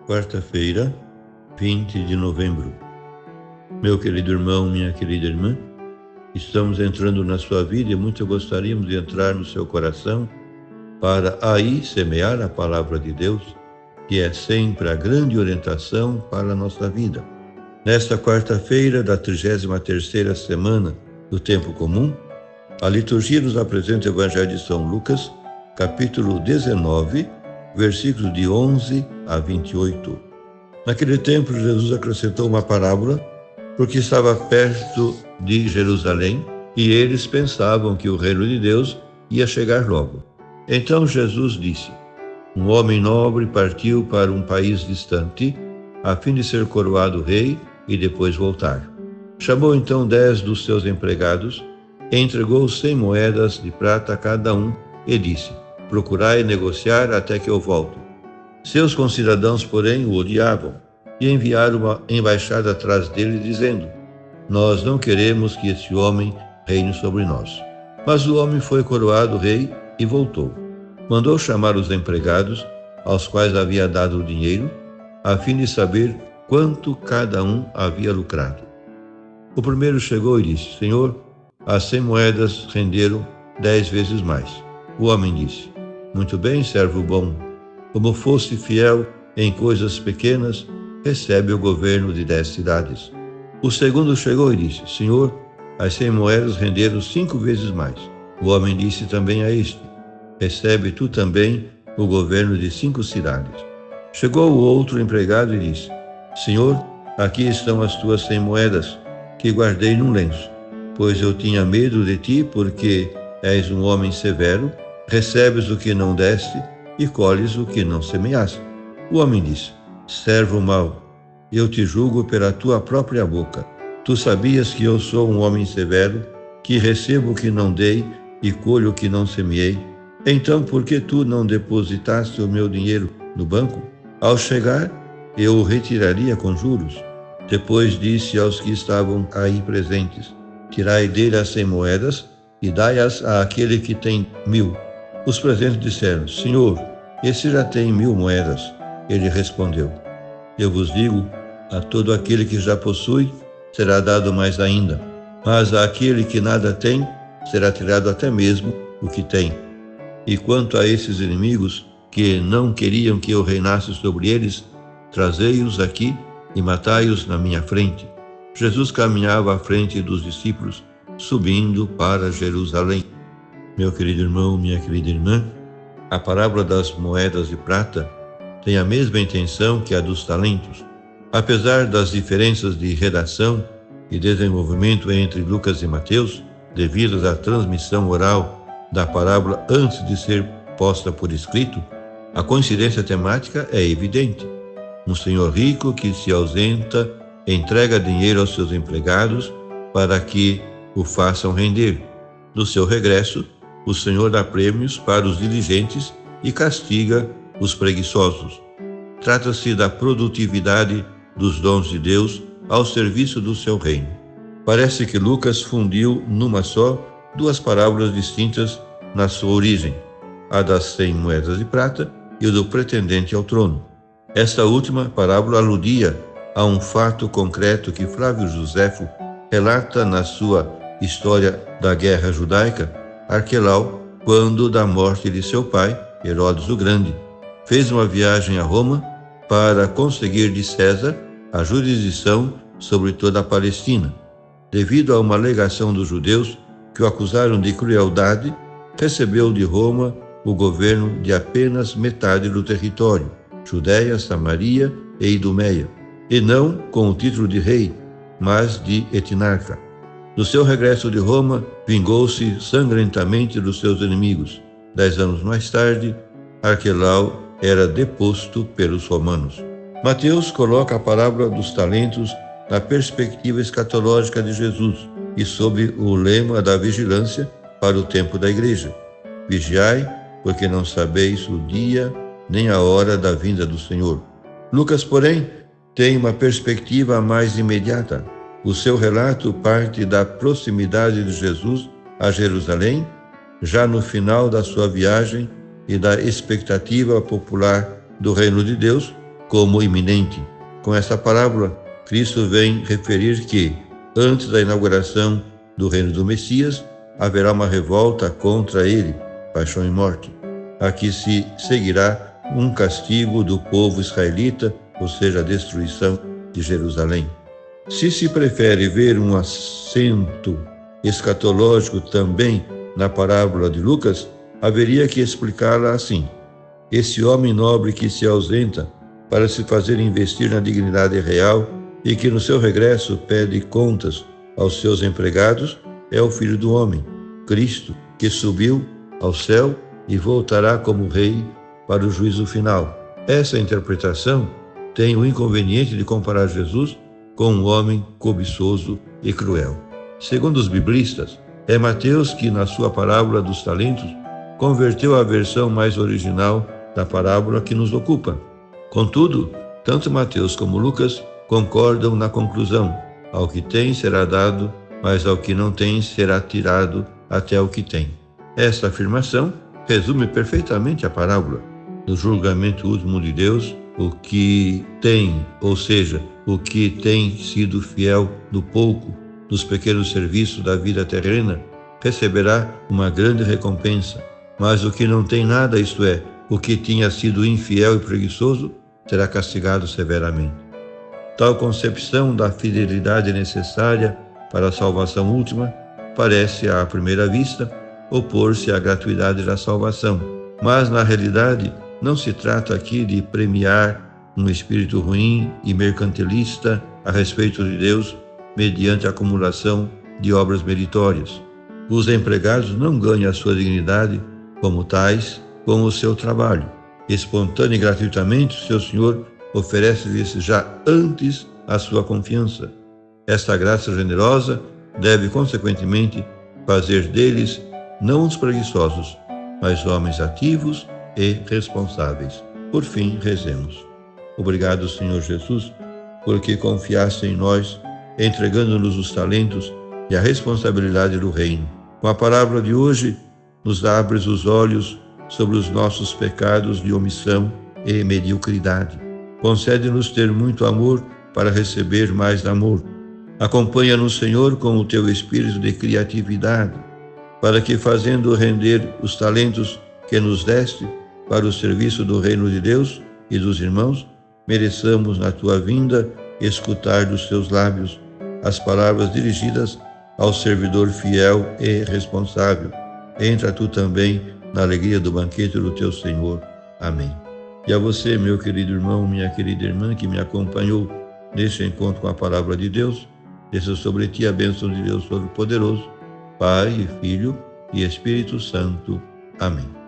Quarta-feira, 20 de novembro. Meu querido irmão, minha querida irmã, estamos entrando na sua vida e muito gostaríamos de entrar no seu coração para aí semear a palavra de Deus, que é sempre a grande orientação para a nossa vida. Nesta quarta-feira da 33ª semana do Tempo Comum, a liturgia nos apresenta o Evangelho de São Lucas, capítulo 19, versículos de 11 a 28. Naquele tempo, Jesus acrescentou uma parábola, porque estava perto de Jerusalém e eles pensavam que o reino de Deus ia chegar logo. Então Jesus disse: um homem nobre partiu para um país distante, a fim de ser coroado rei e depois voltar. Chamou então 10 dos seus empregados, e entregou 100 moedas de prata a cada um, e disse: procurai negociar até que eu volte. Seus concidadãos, porém, o odiavam e enviaram uma embaixada atrás dele, dizendo: nós não queremos que esse homem reine sobre nós. Mas o homem foi coroado rei e voltou. Mandou chamar os empregados, aos quais havia dado o dinheiro, a fim de saber quanto cada um havia lucrado. O primeiro chegou e disse: Senhor, as 100 moedas renderam 10 vezes mais. O homem disse: muito bem, servo bom. Como foste fiel em coisas pequenas, recebe o governo de 10 cidades. O segundo chegou e disse: Senhor, as 100 moedas renderam 5 vezes mais. O homem disse também a este: recebe tu também o governo de 5 cidades. Chegou o outro empregado e disse: Senhor, aqui estão as tuas 100 moedas, que guardei num lenço, pois eu tinha medo de ti, porque és um homem severo, recebes o que não deste e colhes o que não semeaste. O homem disse: servo mau, eu te julgo pela tua própria boca. Tu sabias que eu sou um homem severo, que recebo o que não dei e colho o que não semeei. Então, por que tu não depositaste o meu dinheiro no banco? Ao chegar, eu o retiraria com juros. Depois disse aos que estavam aí presentes: tirai dele as 100 moedas e dai-as àquele que tem 1000. Os presentes disseram: Senhor, esse já tem 1000 moedas. Ele respondeu: eu vos digo, a todo aquele que já possui, será dado mais ainda. Mas àquele que nada tem, será tirado até mesmo o que tem. E quanto a esses inimigos, que não queriam que eu reinasse sobre eles, trazei-os aqui e matai-os na minha frente. Jesus caminhava à frente dos discípulos, subindo para Jerusalém. Meu querido irmão, minha querida irmã, a parábola das moedas de prata tem a mesma intenção que a dos talentos. Apesar das diferenças de redação e desenvolvimento entre Lucas e Mateus, devido à transmissão oral da parábola antes de ser posta por escrito, a coincidência temática é evidente. Um senhor rico que se ausenta entrega dinheiro aos seus empregados para que o façam render. No seu regresso, o Senhor dá prêmios para os diligentes e castiga os preguiçosos. Trata-se da produtividade dos dons de Deus ao serviço do seu reino. Parece que Lucas fundiu numa só 2 parábolas distintas na sua origem, a das 100 moedas de prata e o do pretendente ao trono. Esta última parábola aludia a um fato concreto que Flávio Joséfo relata na sua História da Guerra Judaica. Arquelau, quando da morte de seu pai, Herodes o Grande, fez uma viagem a Roma para conseguir de César a jurisdição sobre toda a Palestina. Devido a uma alegação dos judeus que o acusaram de crueldade, recebeu de Roma o governo de apenas metade do território, Judéia, Samaria e Idumeia, e não com o título de rei, mas de etnarca. No seu regresso de Roma, vingou-se sangrentamente dos seus inimigos. 10 anos mais tarde, Arquelau era deposto pelos romanos. Mateus coloca a parábola dos talentos na perspectiva escatológica de Jesus e sob o lema da vigilância para o tempo da igreja. Vigiai, porque não sabeis o dia nem a hora da vinda do Senhor. Lucas, porém, tem uma perspectiva mais imediata. O seu relato parte da proximidade de Jesus a Jerusalém, já no final da sua viagem, e da expectativa popular do reino de Deus, como iminente. Com essa parábola, Cristo vem referir que, antes da inauguração do reino do Messias, haverá uma revolta contra ele, paixão e morte. Aqui se seguirá um castigo do povo israelita, ou seja, a destruição de Jerusalém. Se se prefere ver um acento escatológico também na parábola de Lucas, haveria que explicá-la assim: esse homem nobre que se ausenta para se fazer investir na dignidade real e que no seu regresso pede contas aos seus empregados é o Filho do Homem, Cristo, que subiu ao céu e voltará como Rei para o juízo final. Essa interpretação tem o inconveniente de comparar Jesus com um homem cobiçoso e cruel. Segundo os biblistas, é Mateus que, na sua parábola dos talentos, converteu a versão mais original da parábola que nos ocupa. Contudo, tanto Mateus como Lucas concordam na conclusão: ao que tem será dado, mas ao que não tem será tirado até o que tem. Esta afirmação resume perfeitamente a parábola. No julgamento último de Deus, o que tem, ou seja, o que tem sido fiel no pouco, nos pequenos serviços da vida terrena, receberá uma grande recompensa. Mas o que não tem nada, isto é, o que tinha sido infiel e preguiçoso, será castigado severamente. Tal concepção da fidelidade necessária para a salvação última parece, à primeira vista, opor-se à gratuidade da salvação. Mas, na realidade, não se trata aqui de premiar um espírito ruim e mercantilista a respeito de Deus mediante a acumulação de obras meritórias. Os empregados não ganham a sua dignidade como tais com o seu trabalho. Espontâneo e gratuitamente, o seu Senhor oferece-lhes já antes a sua confiança. Esta graça generosa deve, consequentemente, fazer deles não os preguiçosos, mas homens ativos e responsáveis. Por fim, rezemos. Obrigado, Senhor Jesus, porque confiaste em nós, entregando-nos os talentos e a responsabilidade do reino. Com a parábola de hoje, nos abres os olhos sobre os nossos pecados de omissão e mediocridade. Concede-nos ter muito amor para receber mais amor. Acompanha-nos, Senhor, com o teu espírito de criatividade, para que, fazendo render os talentos que nos deste para o serviço do reino de Deus e dos irmãos, mereçamos na tua vinda escutar dos teus lábios as palavras dirigidas ao servidor fiel e responsável. Entra tu também na alegria do banquete do teu Senhor. Amém. E a você, meu querido irmão, minha querida irmã, que me acompanhou neste encontro com a palavra de Deus, desça sobre ti a bênção de Deus Todo-Poderoso, Pai, Filho e Espírito Santo. Amém.